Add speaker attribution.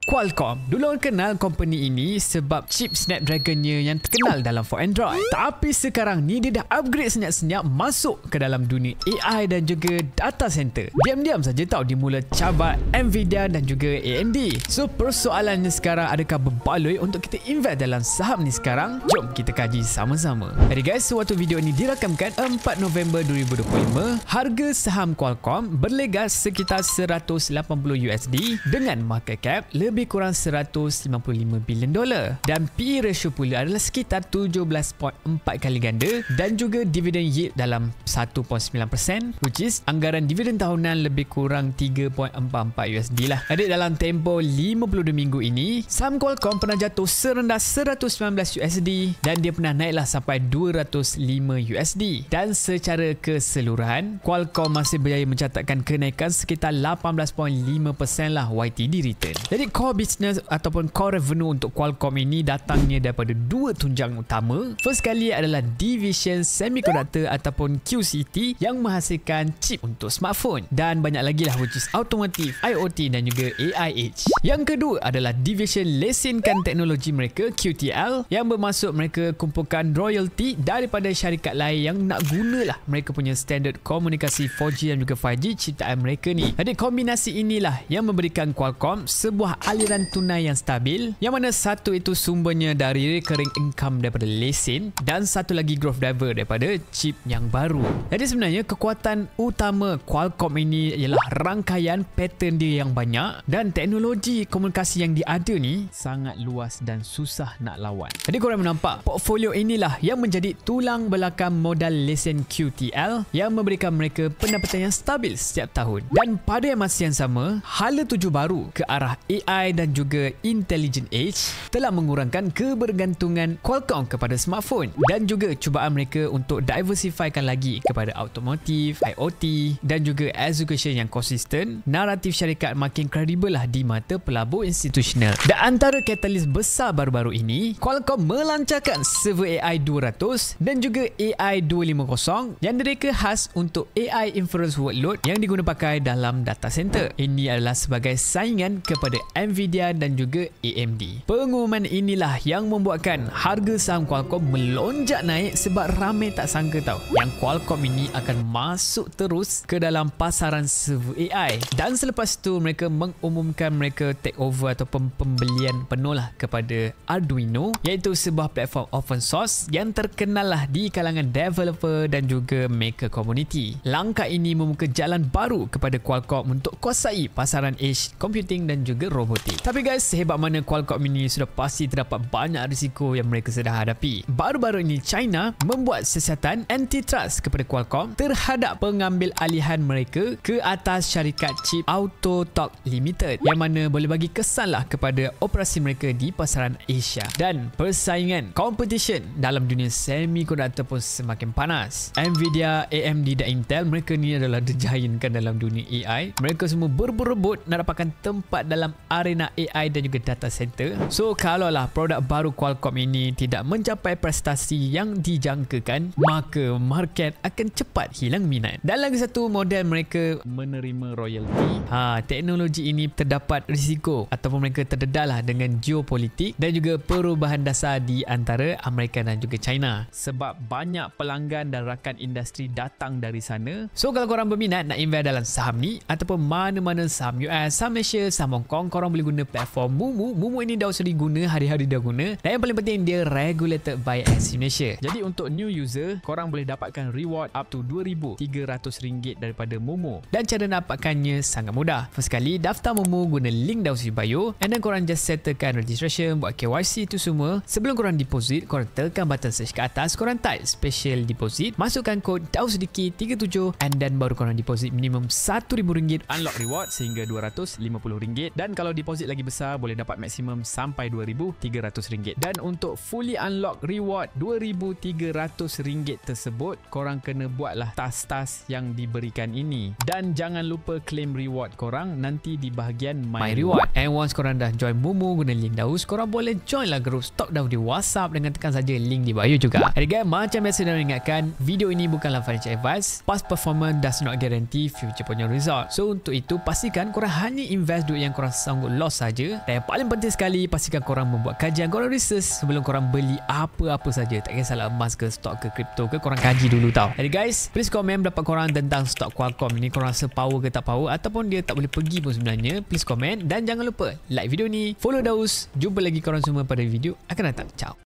Speaker 1: Qualcomm dulu orang kenal company ini sebab chip Snapdragon-nya yang terkenal dalam for Android. Tapi sekarang ni dia dah upgrade senyap-senyap masuk ke dalam dunia AI dan juga data center. Diam-diam saja tahu dia mula cabar Nvidia dan juga AMD. So persoalannya sekarang, adakah berbaloi untuk kita invest dalam saham ni sekarang? Jom kita kaji sama-sama. Jadi guys, suatu video ini dirakamkan 4 November 2025. Harga saham Qualcomm berlega sekitar 180 USD dengan market cap lebih kurang 155 bilion dolar, dan PE ratio pula adalah sekitar 17.4 kali ganda, dan juga dividend yield dalam 1.9%, which is anggaran dividend tahunan lebih kurang 3.44 USD lah. Adik, dalam tempoh 52 minggu ini saham Qualcomm pernah jatuh serendah 119 USD dan dia pernah naiklah sampai 205 USD, dan secara keseluruhan Qualcomm masih berjaya mencatatkan kenaikan sekitar 18.5% lah YTD return. Jadi core business ataupun core revenue untuk Qualcomm ini datangnya daripada dua tunjang utama. First kali adalah division semiconductor ataupun QCT yang menghasilkan chip untuk smartphone, dan banyak lagi lah, which is automotive, IoT dan juga AI Edge. Yang kedua adalah division lesenkan teknologi mereka QTL, yang bermaksud mereka kumpulkan royalty daripada syarikat lain yang nak gunalah mereka punya standard komunikasi 4G dan juga 5G ciptaan mereka ni. Jadi kombinasi inilah yang memberikan Qualcomm sebuah aliran tunai yang stabil, yang mana satu itu sumbernya dari recurring income daripada lesen, dan satu lagi growth driver daripada chip yang baru. Jadi sebenarnya kekuatan utama Qualcomm ini ialah rangkaian pattern dia yang banyak, dan teknologi komunikasi yang dia ada ni sangat luas dan susah nak lawan. Jadi korang menampak portfolio inilah yang menjadi tulang belakang modal lesen QTL yang memberikan mereka pendapatan yang stabil setiap tahun. Dan pada masa yang sama, hala tuju baru ke arah AI dan juga intelligent age telah mengurangkan kebergantungan Qualcomm kepada smartphone, dan juga cubaan mereka untuk diversifykan lagi kepada automotive, IoT dan juga education yang konsisten. Naratif syarikat makin kredibel lah di mata pelabur institusional. Dan antara katalis besar baru-baru ini, Qualcomm melancarkan server AI 200 dan juga AI 250 yang direka khas untuk AI inference workload yang diguna pakai dalam data center. Ini adalah sebagai saingan kepada Nvidia dan juga AMD. Pengumuman inilah yang membuatkan harga saham Qualcomm melonjak naik, sebab ramai tak sangka tahu yang Qualcomm ini akan masuk terus ke dalam pasaran server AI. Dan selepas tu mereka mengumumkan mereka take over ataupun pembelian penuh lah kepada Arduino, iaitu sebuah platform open source yang terkenal lah di kalangan developer dan juga maker community. Langkah ini membuka jalan baru kepada Qualcomm untuk kuasai pasaran edge computing dan juga robotik. Tapi guys, sehebat mana Qualcomm ini, sudah pasti terdapat banyak risiko yang mereka sedang hadapi. Baru-baru ini China membuat siasatan antitrust kepada Qualcomm terhadap pengambil alihan mereka ke atas syarikat chip Autotalk Limited, yang mana boleh bagi kesan lah kepada operasi mereka di pasaran Asia. Dan persaingan competition dalam dunia semiconductor pun semakin panas. Nvidia, AMD dan Intel, mereka ni adalah the giant kan dalam dunia AI. Mereka semua berebut nak dapatkan tempat dalam arena AI dan juga data center. So kalaulah produk baru Qualcomm ini tidak mencapai prestasi yang dijangkakan, maka market akan cepat hilang minat. Dan lagi satu, model mereka menerima royalty. Teknologi ini terdapat risiko ataupun mereka terdedah lah dengan geopolitik dan juga perubahan dasar di antara Amerika dan juga China, sebab banyak pelanggan dan rakan industri datang dari sana. So kalau korang berminat nak invest dalam saham ni ataupun mana-mana saham US, saham Malaysia, saham Hong Kong, korang boleh guna platform Moomoo. Moomoo ini dah sering guna, hari-hari dah guna, dan yang paling penting dia regulated by SC Malaysia. Jadi untuk new user, korang boleh dapatkan reward up to RM2,300 daripada Moomoo, dan cara dapatkannya sangat mudah. First kali daftar Moomoo guna link dalam bio, and then korang just settlekan registration, buat KYC tu semua. Sebelum korang deposit, korang tekan button search ke atas, korang type special deposit, masukkan kod DAUSEDIKIT37, and then baru korang deposit minimum RM1,000, unlock reward sehingga RM250, dan kalau deposit lagi besar boleh dapat maksimum sampai RM2,300. Dan untuk fully unlock reward RM2,300 tersebut, korang kena buatlah task-task yang diberikan ini, dan jangan lupa claim reward korang nanti di bahagian My Reward. And once korang dah join Moomoo guna link Daus, korang boleh join lah grup Stock Daus di WhatsApp dengan tekan saja link di bio juga. Jadi guys, macam biasa dah ingatkan, video ini bukanlah financial advice. Past performance does not guarantee future punya result. So untuk itu pastikan korang hanya invest duit yang korang sanggup korang loss saja. Dan yang paling penting sekali, pastikan korang membuat kajian, korang research sebelum korang beli apa-apa saja. Tak kisahlah emas ke, stok ke, kripto ke, korang kaji dulu tau. Jadi guys, please komen pendapat korang tentang stok Qualcomm ni. Korang rasa power ke tak power, ataupun dia tak boleh pergi pun sebenarnya. Please komen dan jangan lupa like video ni, follow Daus. Jumpa lagi korang semua pada video akan datang. Ciao.